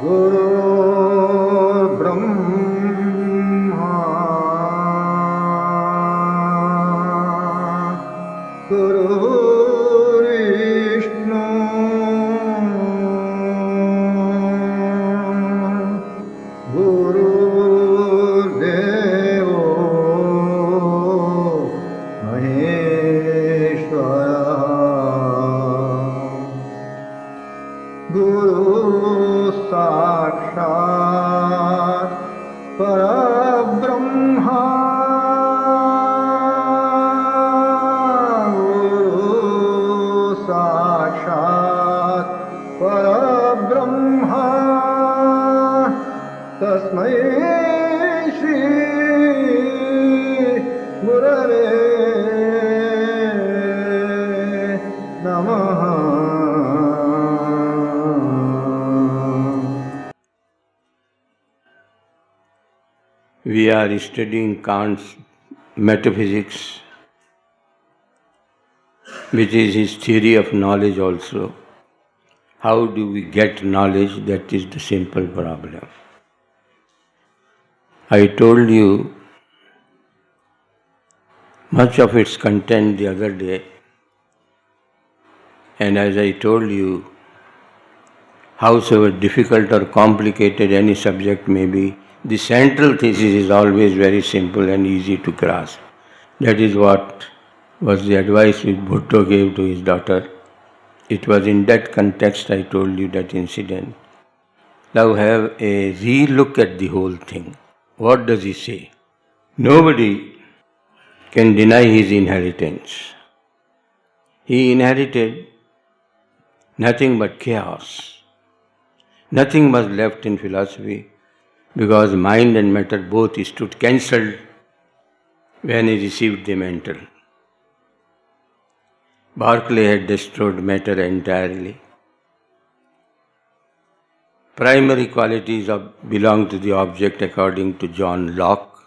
गुरुर्ब्रह्मा गुरुर्विष्णु गुरुर्देवो महेश्वरः गुरु साक्षात् परब्रह्मा गुरु साक्षात् परब्रह्मा तस्मै श्री गुरवे नमः. We are studying Kant's metaphysics, which is his theory of knowledge also. How do we get knowledge? That is the simple problem. I told you much of its content the other day, and as I told you, howsoever difficult or complicated any subject may be, the central thesis is always very simple and easy to grasp. That is what was the advice which Bhutto gave to his daughter. It was in that context I told you that incident. Now have a re-look at the whole thing. What does he say? Nobody can deny his inheritance. He inherited nothing but chaos. Nothing was left in philosophy because mind and matter both stood cancelled when he received the mental. Berkeley had destroyed matter entirely. Primary qualities belong to the object according to John Locke,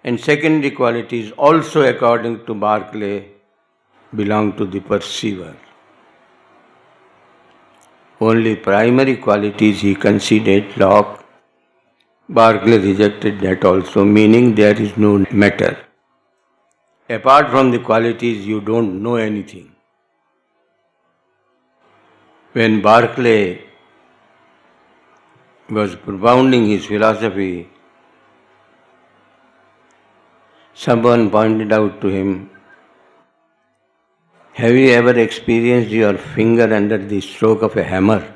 and secondary qualities also according to Berkeley belong to the perceiver. Only primary qualities he conceded, Locke. Berkeley rejected that also, meaning there is no matter. Apart from the qualities, you don't know anything. When Berkeley was propounding his philosophy, someone pointed out to him, have you ever experienced your finger under the stroke of a hammer?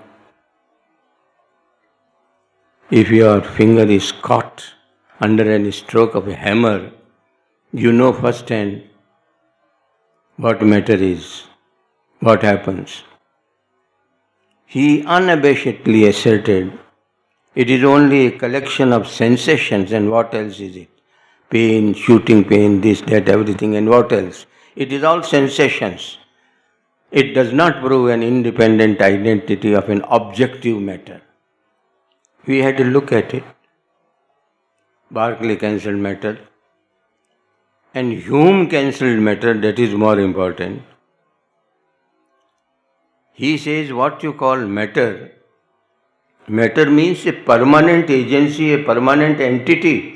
If your finger is caught under any stroke of a hammer, you know firsthand what matter is, what happens. He unabashedly asserted, it is only a collection of sensations, and what else is it? Pain, shooting pain, this, that, everything, and what else? It is all sensations. It does not prove an independent identity of an objective matter. We had to look at it. Berkeley cancelled matter, and Hume cancelled matter, that is more important. He says what you call matter, matter means a permanent agency, a permanent entity.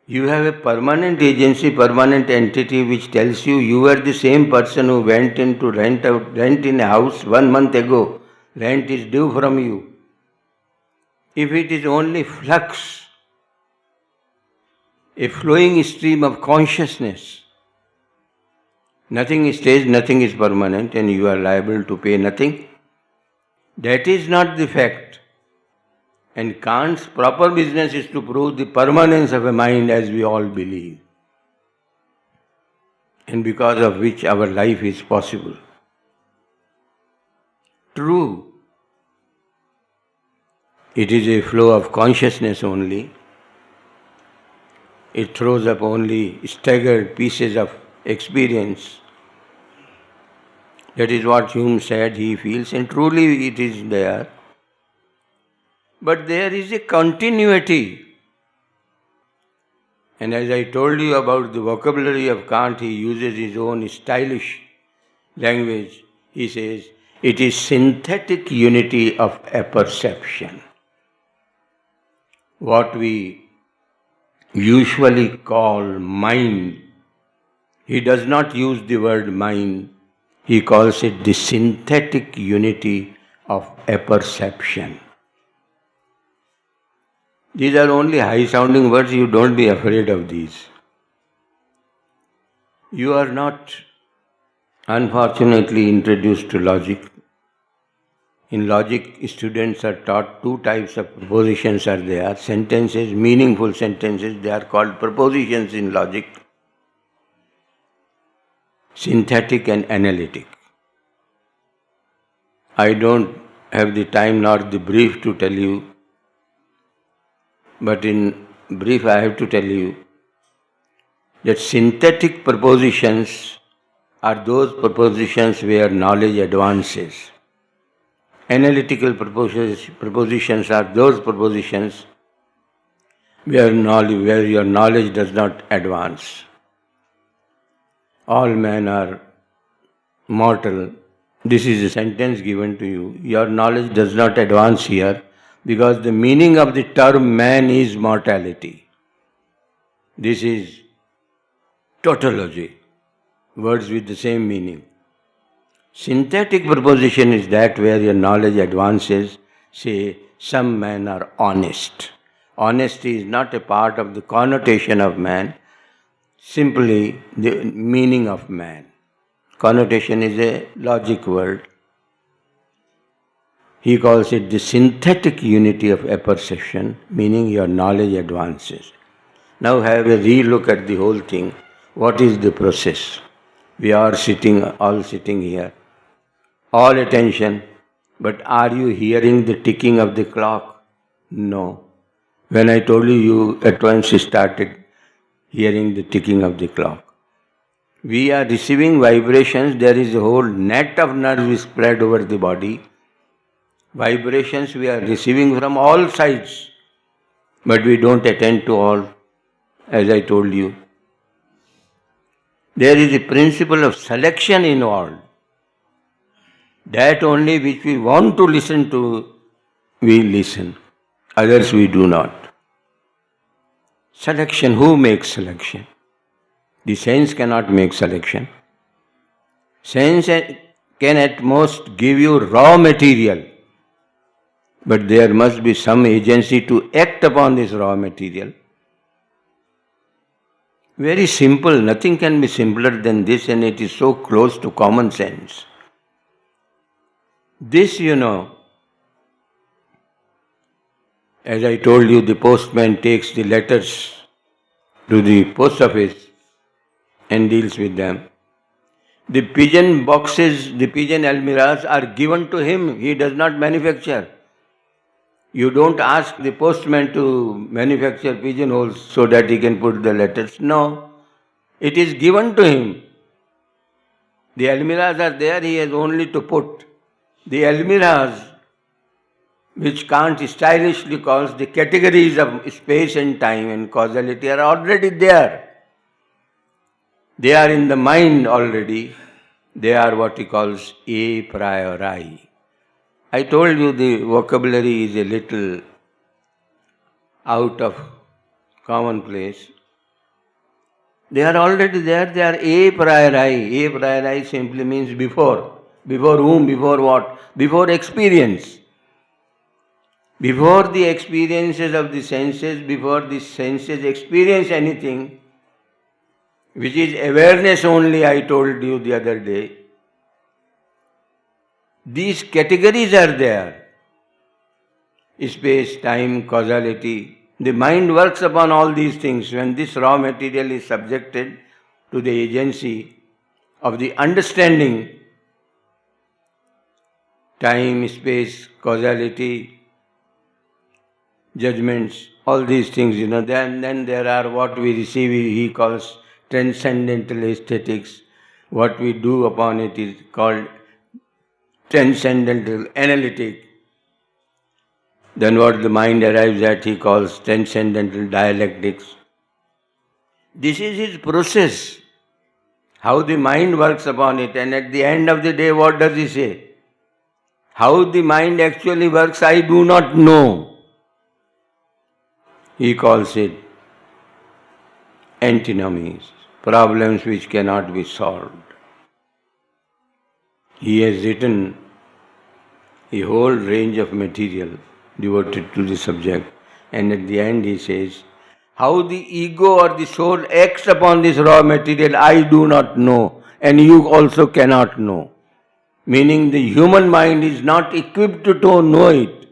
You have a permanent agency, permanent entity which tells you are the same person who went in to rent in a house 1 month ago. Rent is due from you. If it is only flux, a flowing stream of consciousness, nothing stays, nothing is permanent, and you are liable to pay nothing. That is not the fact. And Kant's proper business is to prove the permanence of a mind as we all believe, and because of which our life is possible. True, it is a flow of consciousness only. It throws up only staggered pieces of experience. That is what Hume said he feels, and truly it is there. But there is a continuity. And as I told you about the vocabulary of Kant, he uses his own stylish language. He says, it is synthetic unity of apperception. What we usually call mind, he does not use the word mind, he calls it the synthetic unity of apperception. These are only high-sounding words, you don't be afraid of these. You are not, unfortunately, introduced to logic. In logic, students are taught two types of propositions are there. Sentences, meaningful sentences, they are called propositions in logic. Synthetic and analytic. I don't have the time nor the brief to tell you, but in brief I have to tell you that synthetic propositions are those propositions where knowledge advances. Analytical propositions are those propositions where your knowledge does not advance. All men are mortal. This is a sentence given to you. Your knowledge does not advance here because the meaning of the term man is mortality. This is tautology, words with the same meaning. Synthetic proposition is that where your knowledge advances. Say, some men are honest. Honesty is not a part of the connotation of man, simply the meaning of man. Connotation is a logic word. He calls it the synthetic unity of apperception, meaning your knowledge advances. Now have a re-look at the whole thing. What is the process? We are all sitting here. All attention. But are you hearing the ticking of the clock? No. When I told you, you at once started hearing the ticking of the clock. We are receiving vibrations. There is a whole net of nerves spread over the body. Vibrations we are receiving from all sides. But we don't attend to all, as I told you. There is a principle of selection involved. That only which we want to listen to, we listen. Others we do not. Selection, who makes selection? The sense cannot make selection. Sense can at most give you raw material, but there must be some agency to act upon this raw material. Very simple, nothing can be simpler than this, and it is so close to common sense. This, as I told you, the postman takes the letters to the post office and deals with them. The pigeon boxes, the pigeon almirahs are given to him. He does not manufacture. You don't ask the postman to manufacture pigeonholes so that he can put the letters. No, it is given to him. The almirahs are there, he has only to put. The almirahs, which Kant stylishly calls the categories of space and time and causality, are already there. They are in the mind already. They are what he calls a priori. I told you the vocabulary is a little out of commonplace. They are already there. They are a priori. A priori simply means before. Before whom? Before what? Before experience. Before the experiences of the senses, before the senses experience anything, which is awareness only, I told you the other day. These categories are there. Space, time, causality. The mind works upon all these things. When this raw material is subjected to the agency of the understanding, time, space, causality, judgments, all these things, then there are what we receive, he calls transcendental aesthetics. What we do upon it is called transcendental analytic. Then what the mind arrives at, he calls transcendental dialectics. This is his process. how the mind works upon it, and at the end of the day, what does he say? How the mind actually works, I do not know. He calls it antinomies, problems which cannot be solved. He has written a whole range of material devoted to the subject, and at the end he says, how the ego or the soul acts upon this raw material, I do not know, and you also cannot know. Meaning the human mind is not equipped to know it.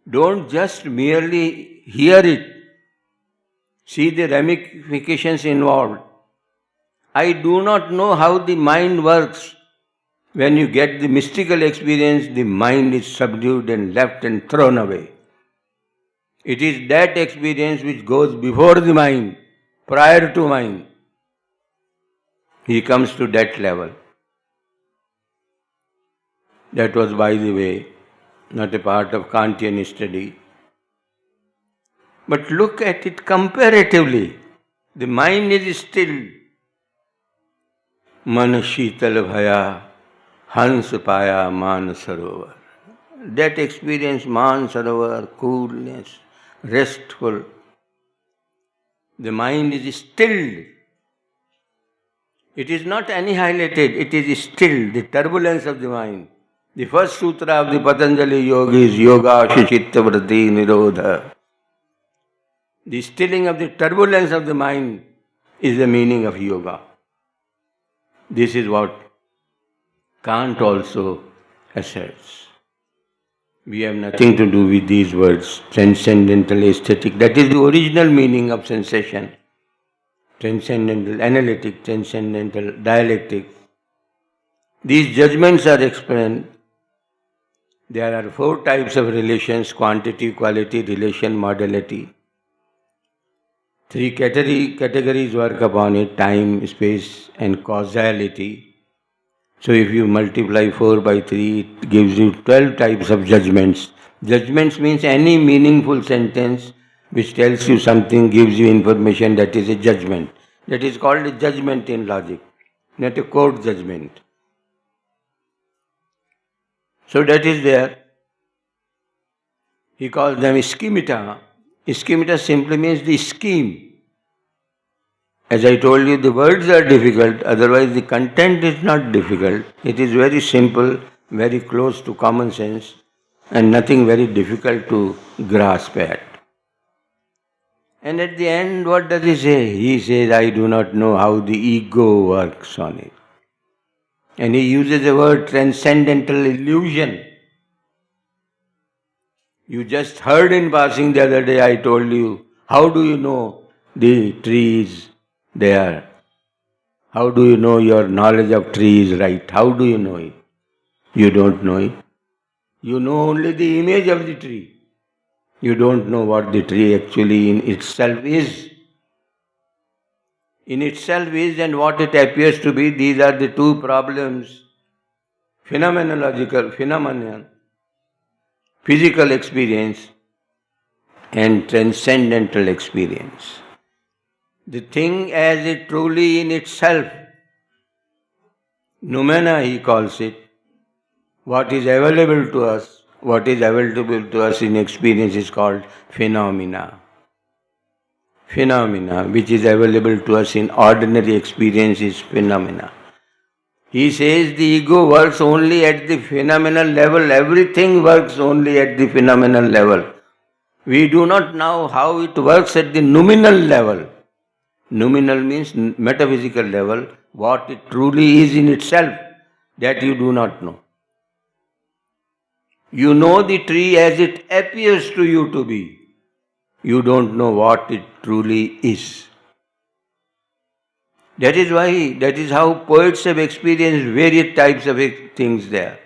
Don't just merely hear it. See the ramifications involved. I do not know how the mind works. When you get the mystical experience, the mind is subdued and left and thrown away. It is that experience which goes before the mind, prior to mind. He comes to that level. That was, by the way, not a part of Kantian study. But look at it comparatively. The mind is still. Man sheetal bhaya, hans paya man sarovar. That experience, man sarovar, coolness, restful. The mind is stilled. It is not annihilated, it is still, the turbulence of the mind. The first sutra of the Patanjali Yoga is Yoga Chitta Vritti Nirodha. The stilling of the turbulence of the mind is the meaning of yoga. This is what Kant also asserts. We have nothing to do with these words, transcendental aesthetic. That is the original meaning of sensation. Transcendental analytic, transcendental dialectic. These judgments are explained. There are 4 types of relations: quantity, quality, relation, modality. 3 categories work upon it: time, space, and causality. So if you multiply 4 by 3, it gives you 12 types of judgments. Judgments means any meaningful sentence which tells you something, gives you information, that is a judgment. That is called a judgment in logic, not a court judgment. So that is there. He calls them schemata. Schemata simply means the scheme. As I told you, the words are difficult, otherwise the content is not difficult. It is very simple, very close to common sense, and nothing very difficult to grasp at. And at the end, what does he say? He says, I do not know how the ego works on it. And he uses the word transcendental illusion. You just heard in passing the other day, I told you, how do you know the tree is there? How do you know your knowledge of tree is right? How do you know it? You don't know it. You know only the image of the tree. You don't know what the tree actually in itself is. In itself is and what it appears to be, these are the 2 problems. Phenomenological phenomenon, physical experience, and transcendental experience. The thing as it truly in itself, noumena he calls it, what is available to us, what is available to us in experience is called phenomena. Phenomena, which is available to us in ordinary experience, is phenomena. He says the ego works only at the phenomenal level. Everything works only at the phenomenal level. We do not know how it works at the noumenal level. Noumenal means metaphysical level. What it truly is in itself, that you do not know. You know the tree as it appears to you to be. You don't know what it truly is. That is how poets have experienced various types of things there.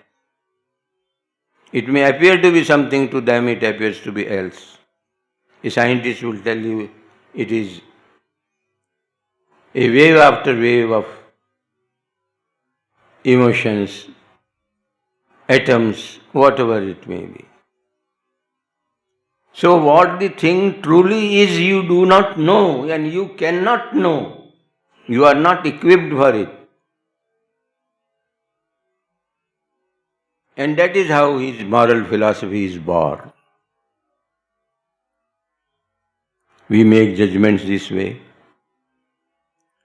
It may appear to be something to them, it appears to be else. A scientist will tell you it is a wave after wave of emotions, atoms, whatever it may be. So what the thing truly is, you do not know and you cannot know. You are not equipped for it. And that is how his moral philosophy is born. We make judgments this way.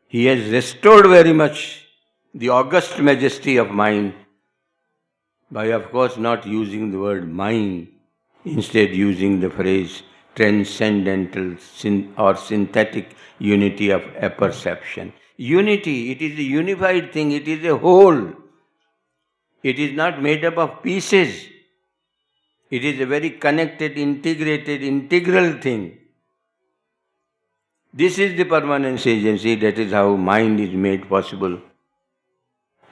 He has restored very much the august majesty of mind by, of course, not using the word mind, instead using the phrase transcendental or synthetic unity of apperception. Unity, it is a unified thing, it is a whole. It is not made up of pieces. It is a very connected, integrated, integral thing. This is the permanence agency, that is how mind is made possible.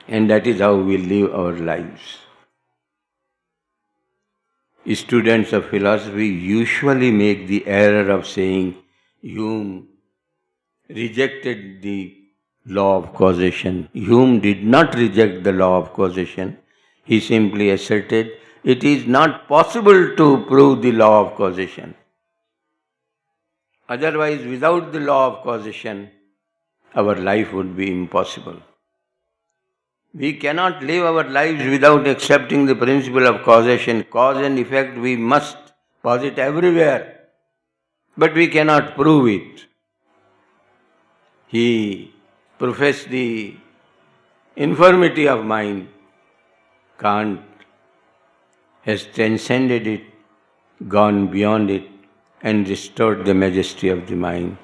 And that is how we live our lives. Students of philosophy usually make the error of saying Hume rejected the law of causation. Hume did not reject the law of causation. He simply asserted it is not possible to prove the law of causation. Otherwise, without the law of causation, our life would be impossible. We cannot live our lives without accepting the principle of causation. Cause and effect we must posit everywhere, but we cannot prove it. He professed the infirmity of mind. Kant has transcended it, gone beyond it, and restored the majesty of the mind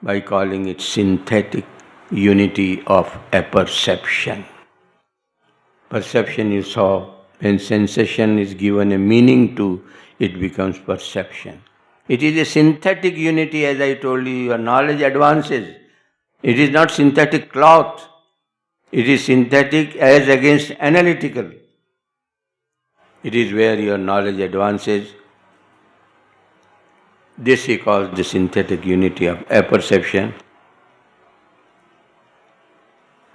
by calling it synthetic unity of apperception. Perception, you saw, when sensation is given a meaning to, it becomes perception. It is a synthetic unity, as I told you, your knowledge advances. It is not synthetic cloth. It is synthetic as against analytical. It is where your knowledge advances. This he calls the synthetic unity of apperception.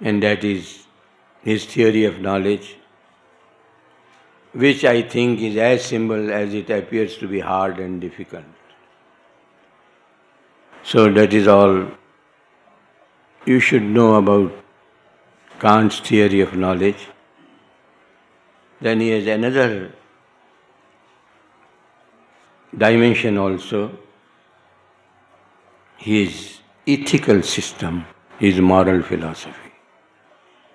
And that is his theory of knowledge, which I think is as simple as it appears to be hard and difficult. So that is all you should know about Kant's theory of knowledge. Then he has another dimension also, his ethical system, his moral philosophy.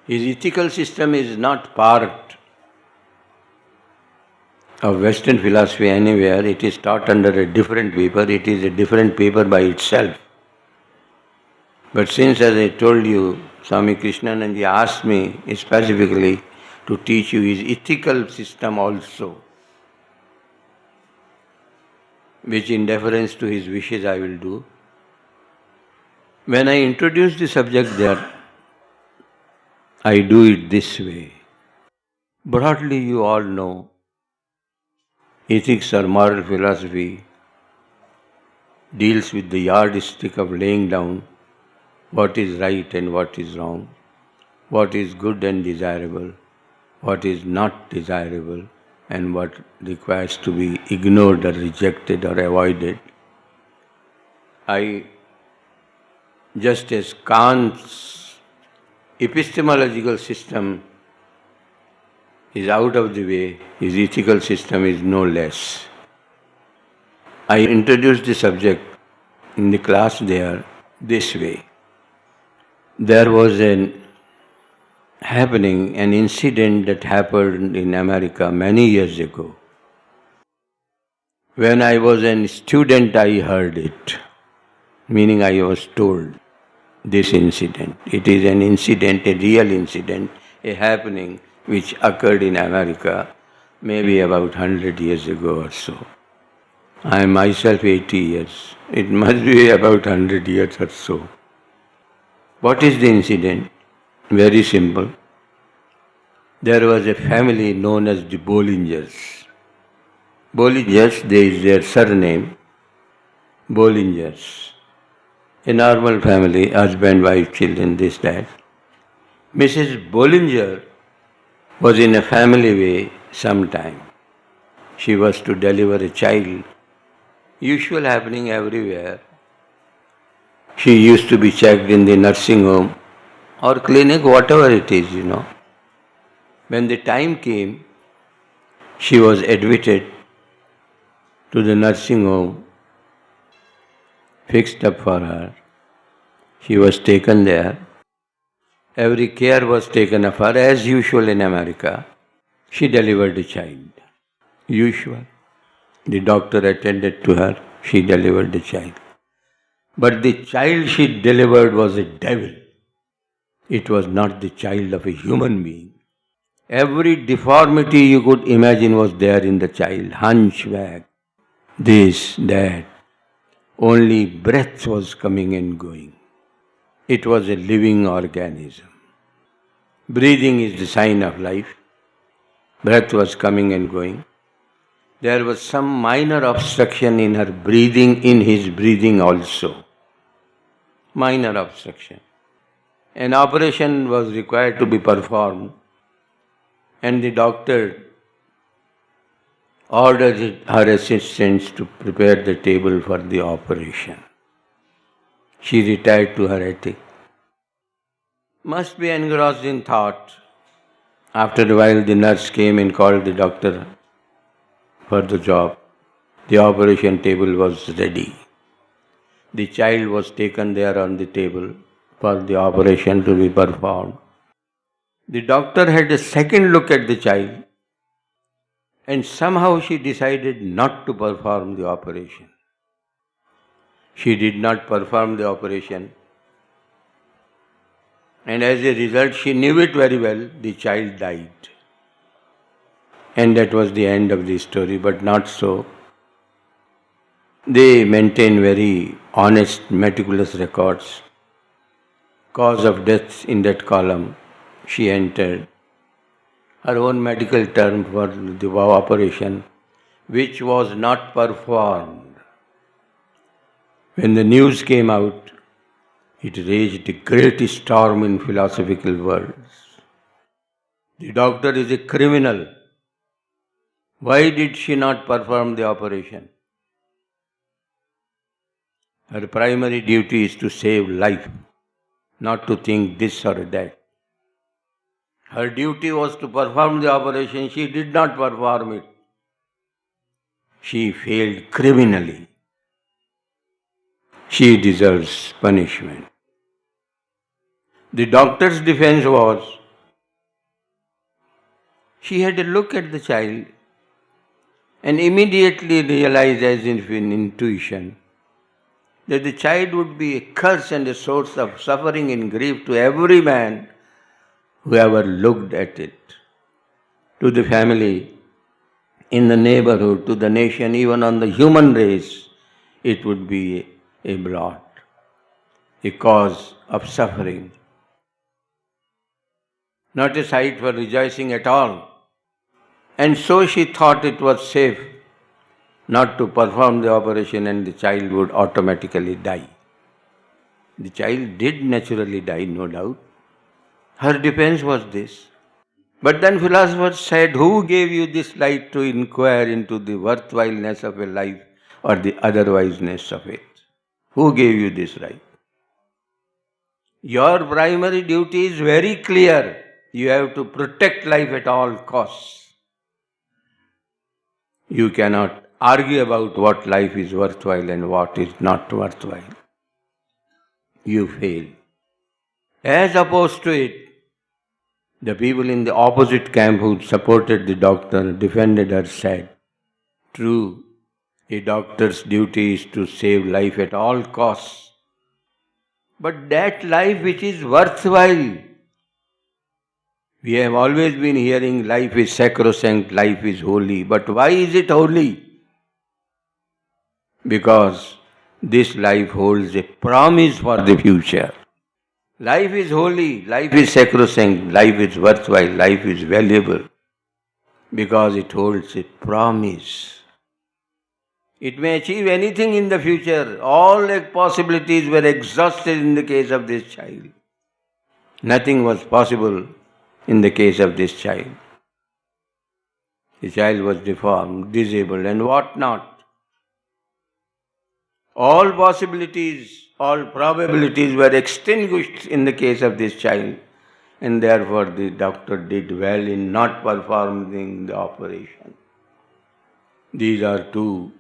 His ethical system is not part of Western philosophy anywhere. It is taught under a different paper. It is a different paper by itself. But since, as I told you, Swami Krishnananji asked me specifically to teach you his ethical system also, which in deference to his wishes I will do. When I introduce the subject there, I do it this way. Broadly, you all know, ethics or moral philosophy deals with the yardstick of laying down what is right and what is wrong, what is good and desirable, what is not desirable, and what requires to be ignored or rejected or avoided. Just as Kant's epistemological system is out of the way, his ethical system is no less. I introduced the subject in the class there this way. There was an incident that happened in America many years ago. When I was a student, I heard it, meaning I was told this incident. It is an incident, a real incident, a happening which occurred in America maybe about 100 years ago or so. I am myself 80 years. It must be about 100 years or so. What is the incident? Very simple. There was a family known as the Bollingers. Bollingers, there is their surname, Bollingers. A normal family, husband, wife, children, this, that. Mrs. Bollinger was in a family way sometime. She was to deliver a child. Usual happening everywhere. She used to be checked in the nursing home or clinic, whatever it is. When the time came, she was admitted to the nursing home, fixed up for her. She was taken there. Every care was taken of her, as usual in America. She delivered a child. Usual. The doctor attended to her. She delivered the child. But the child she delivered was a devil. It was not the child of a human being. Every deformity you could imagine was there in the child. Hunchback, this, that. Only breath was coming and going. It was a living organism. Breathing is the sign of life. Breath was coming and going. There was some minor obstruction in her breathing, in his breathing also. Minor obstruction. An operation was required to be performed, and the doctor ordered her assistants to prepare the table for the operation. She retired to her attic. Must be engrossed in thought. After a while, the nurse came and called the doctor for the job. The operation table was ready. The child was taken there on the table for the operation to be performed. The doctor had a second look at the child, and somehow she decided not to perform the operation. She did not perform the operation, and as a result, she knew it very well, the child died. And that was the end of the story, but not so. They maintain very honest, meticulous records. Cause of death in that column, she entered her own medical term for the operation, which was not performed. When the news came out, it raised a great storm in philosophical worlds. The doctor is a criminal. Why did she not perform the operation? Her primary duty is to save life, not to think this or that. Her duty was to perform the operation. She did not perform it. She failed criminally. She deserves punishment. The doctor's defense was, she had a look at the child and immediately realized, as in intuition, that the child would be a curse and a source of suffering and grief to every man who ever looked at it, to the family, in the neighborhood, to the nation, even on the human race. It would be a blot, a cause of suffering, not a sight for rejoicing at all. And so she thought it was safe not to perform the operation, and the child would automatically die. The child did naturally die, no doubt. Her defense was this. But then philosophers said, who gave you this right to inquire into the worthwhileness of a life or the otherwiseness of it? Who gave you this right? Your primary duty is very clear. You have to protect life at all costs. You cannot argue about what life is worthwhile and what is not worthwhile. You fail. As opposed to it, the people in the opposite camp who supported the doctor, defended her, said, true, a doctor's duty is to save life at all costs. But that life which is worthwhile, we have always been hearing life is sacrosanct, life is holy. But why is it holy? Because this life holds a promise for the future. Life is holy, life is sacrosanct, life is worthwhile, life is valuable because it holds a promise. It may achieve anything in the future. All possibilities were exhausted in the case of this child. Nothing was possible in the case of this child. The child was deformed, disabled, and what not. All possibilities all probabilities were extinguished in the case of this child, and therefore the doctor did well in not performing the operation. These are two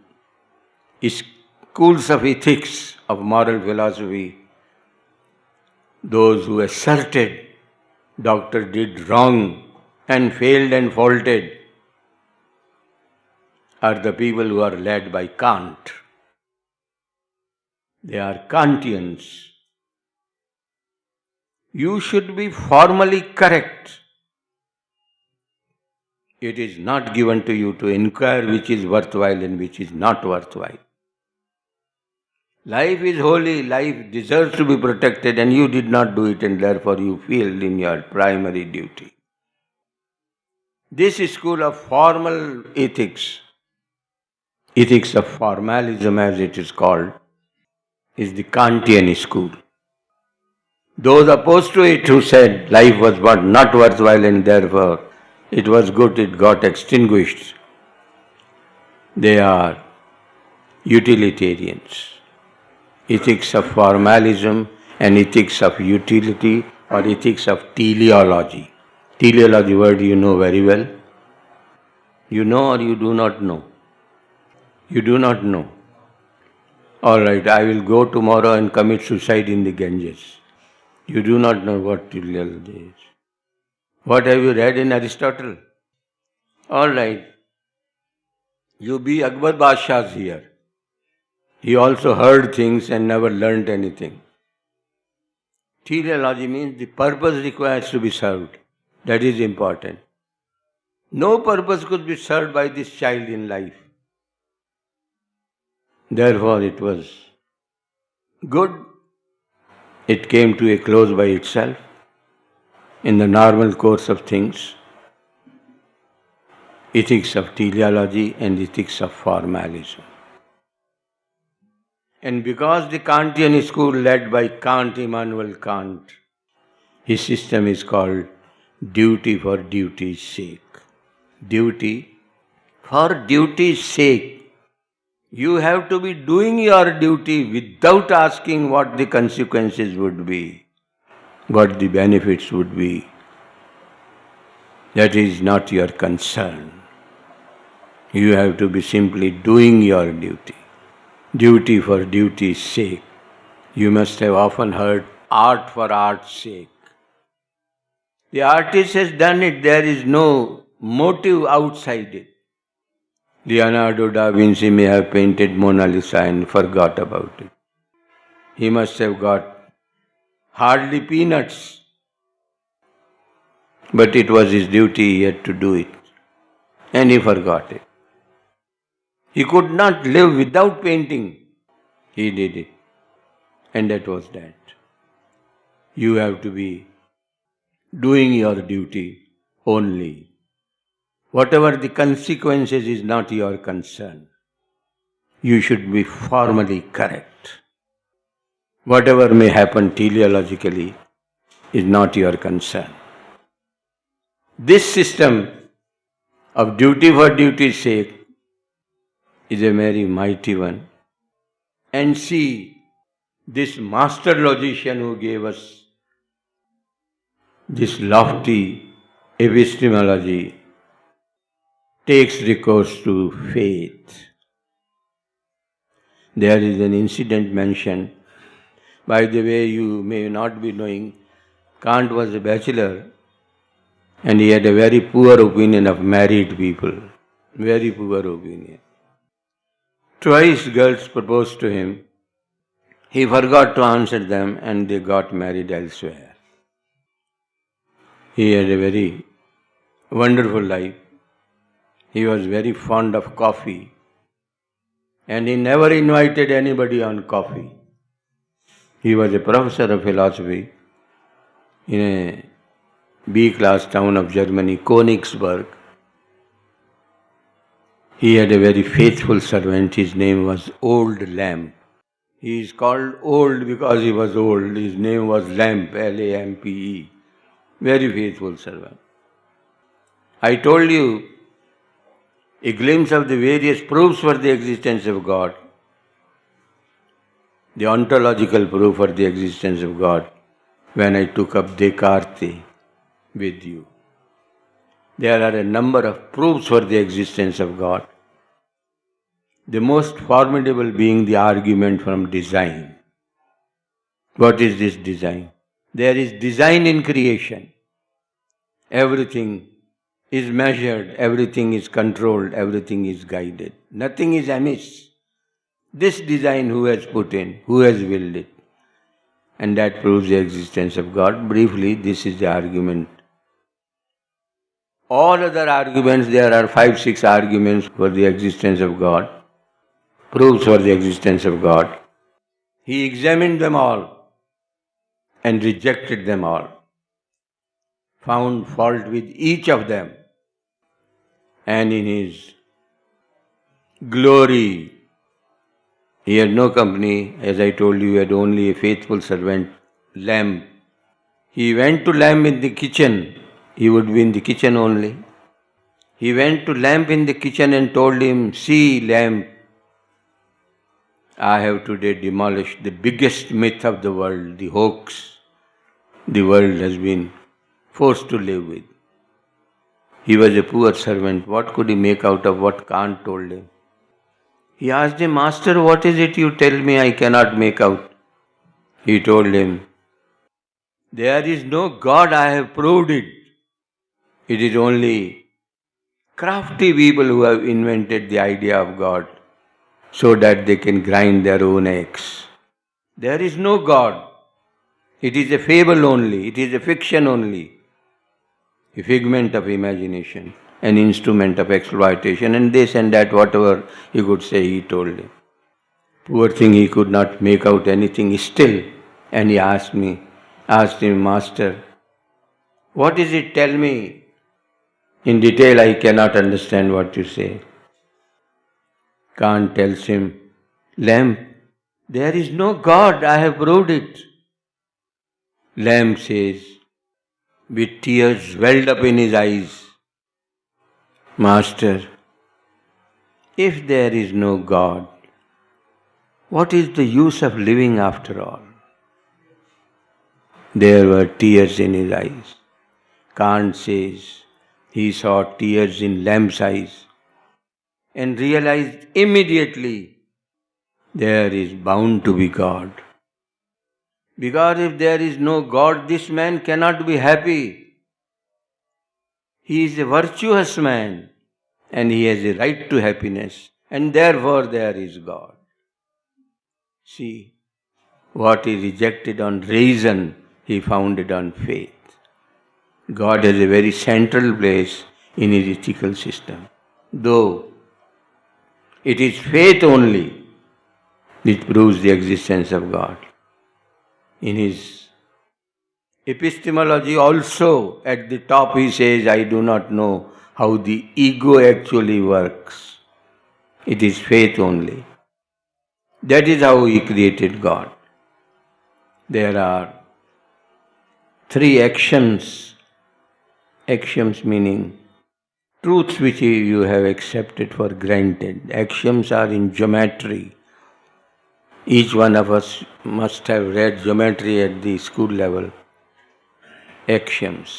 schools of ethics, of moral philosophy. Those who asserted doctor did wrong and failed and faulted are the people who are led by Kant. They are Kantians. You should be formally correct. It is not given to you to inquire which is worthwhile and which is not worthwhile. Life is holy, life deserves to be protected, and you did not do it, and therefore you failed in your primary duty. This school of formal ethics, ethics of formalism as it is called, is the Kantian school. Those opposed to it who said life was not worthwhile and therefore it was good, it got extinguished, they are utilitarians. Ethics of formalism and ethics of utility or ethics of teleology. Teleology word you know very well. You know or you do not know? You do not know. All right, I will go tomorrow and commit suicide in the Ganges. You do not know what teleology is. What have you read in Aristotle? All right, you be Akbar Badshah's here. He also heard things and never learnt anything. Teleology means the purpose requires to be served. That is important. No purpose could be served by this child in life. Therefore, it was good. It came to a close by itself in the normal course of things. Ethics of teleology and ethics of formalism. And because the Kantian school led by Kant, Immanuel Kant, his system is called duty for duty's sake. Duty for duty's sake. You have to be doing your duty without asking what the consequences would be, what the benefits would be. That is not your concern. You have to be simply doing your duty. Duty for duty's sake. You must have often heard art for art's sake. The artist has done it, there is no motive outside it. Leonardo da Vinci may have painted Mona Lisa and forgot about it. He must have got hardly peanuts. But it was his duty, he had to do it. And he forgot it. He could not live without painting. He did it. And that was that. You have to be doing your duty only. Whatever the consequences is not your concern. You should be formally correct. Whatever may happen teleologically is not your concern. This system of duty for duty's sake is a very mighty one. And see, this master logician who gave us this lofty epistemology takes recourse to faith. There is an incident mentioned. By the way, you may not be knowing, Kant was a bachelor and he had a very poor opinion of married people. Very poor opinion. Twice girls proposed to him. He forgot to answer them and they got married elsewhere. He had a very wonderful life. He was very fond of coffee and he never invited anybody on coffee. He was a professor of philosophy in a B-class town of Germany, Königsberg. He had a very faithful servant. His name was Old Lamp. He is called old because he was old. His name was Lampe, L-A-M-P-E. Very faithful servant. I told you a glimpse of the various proofs for the existence of God. the ontological proof for the existence of God when I took up Descartes with you. There are a number of proofs for the existence of God. The most formidable being the argument from design. What is this design? There is design in creation. Everything is measured, everything is controlled, everything is guided. Nothing is amiss. This design who has put in, who has willed it? And that proves the existence of God. Briefly, this is the argument. All other arguments, there are 5-6 arguments for the existence of God, proofs for the existence of God. He examined them all and rejected them all, found fault with each of them, and in his glory, he had no company. As I told you, he had only a faithful servant, lamb. He went to lamb in the kitchen. He would be in the kitchen only. He went to lamb in the kitchen and told him, "See, lamb, I have today demolished the biggest myth of the world, the hoax the world has been forced to live with." He was a poor servant. What could he make out of what Kant told him? He asked him, "Master, what is it you tell me I cannot make out?" He told him, "There is no God, I have proved it. It is only crafty people who have invented the idea of God so that they can grind their own eggs. There is no God. It is a fable only, it is a fiction only, a figment of imagination, an instrument of exploitation," and this and that, whatever he could say, he told him. Poor thing, he could not make out anything still, and he asked him, "Master, what is it? Tell me in detail, I cannot understand what you say." Kant tells him, "Lamb, there is no God, I have proved it." Lamb says, with tears welled up in his eyes, "Master, if there is no God, what is the use of living after all?" There were tears in his eyes. Kant says he saw tears in Lamb's eyes and realized immediately there is bound to be God. Because if there is no God, this man cannot be happy. He is a virtuous man and he has a right to happiness, and therefore there is God. See, what he rejected on reason, he founded on faith. God has a very central place in his ethical system, though it is faith only which proves the existence of God. In his epistemology also, at the top he says, "I do not know how the ego actually works. It is faith only." That is how he created God. There are 3 axioms. Axioms meaning truths which you have accepted for granted. Axioms are in geometry. Each one of us must have read geometry at the school level. Axioms.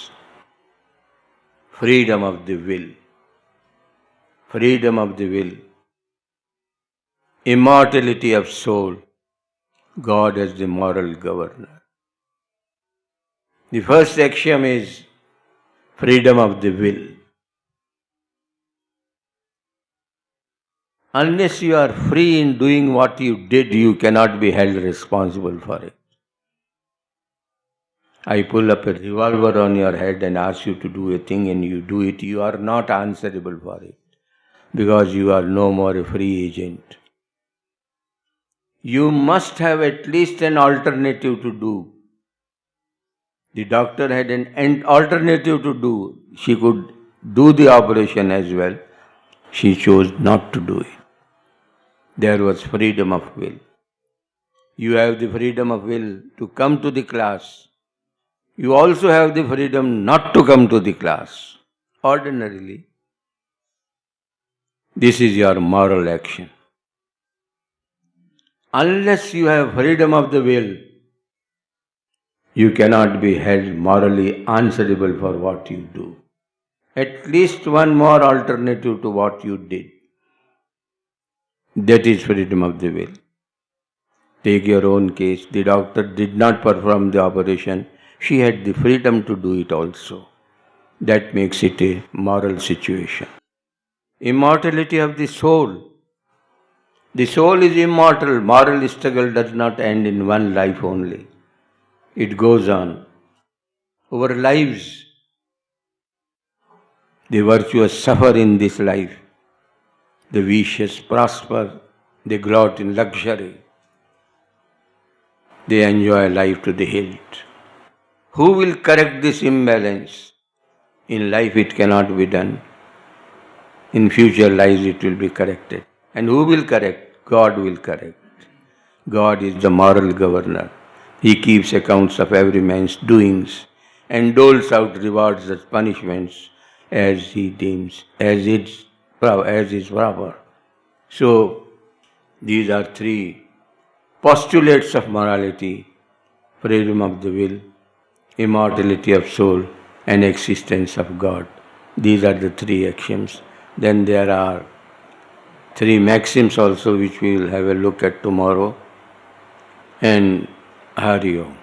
Freedom of the will. Freedom of the will. Immortality of soul. God as the moral governor. The first axiom is freedom of the will. Unless you are free in doing what you did, you cannot be held responsible for it. I pull up a revolver on your head and ask you to do a thing and you do it, you are not answerable for it because you are no more a free agent. You must have at least an alternative to do. The doctor had an alternative to do. She could do the operation as well. She chose not to do it. There was freedom of will. You have the freedom of will to come to the class. You also have the freedom not to come to the class. Ordinarily, this is your moral action. unless you have freedom of the will, you cannot be held morally answerable for what you do. At least one more alternative to what you did. That is freedom of the will. Take your own case. The doctor did not perform the operation. She had the freedom to do it also. That makes it a moral situation. Immortality of the soul. The soul is immortal. Moral struggle does not end in one life only. It goes on. Over lives, the virtuous suffer in this life. The vicious prosper. They gloat in luxury. They enjoy life to the hilt. Who will correct this imbalance? In life it cannot be done. In future lives it will be corrected. And who will correct? God will correct. God is the moral governor. He keeps accounts of every man's doings and doles out rewards as punishments as he deems, as is proper. So, these are three postulates of morality: freedom of the will, immortality of soul, and existence of God. These are the three axioms. Then there are three maxims also, which we will have a look at tomorrow. And Hari Om.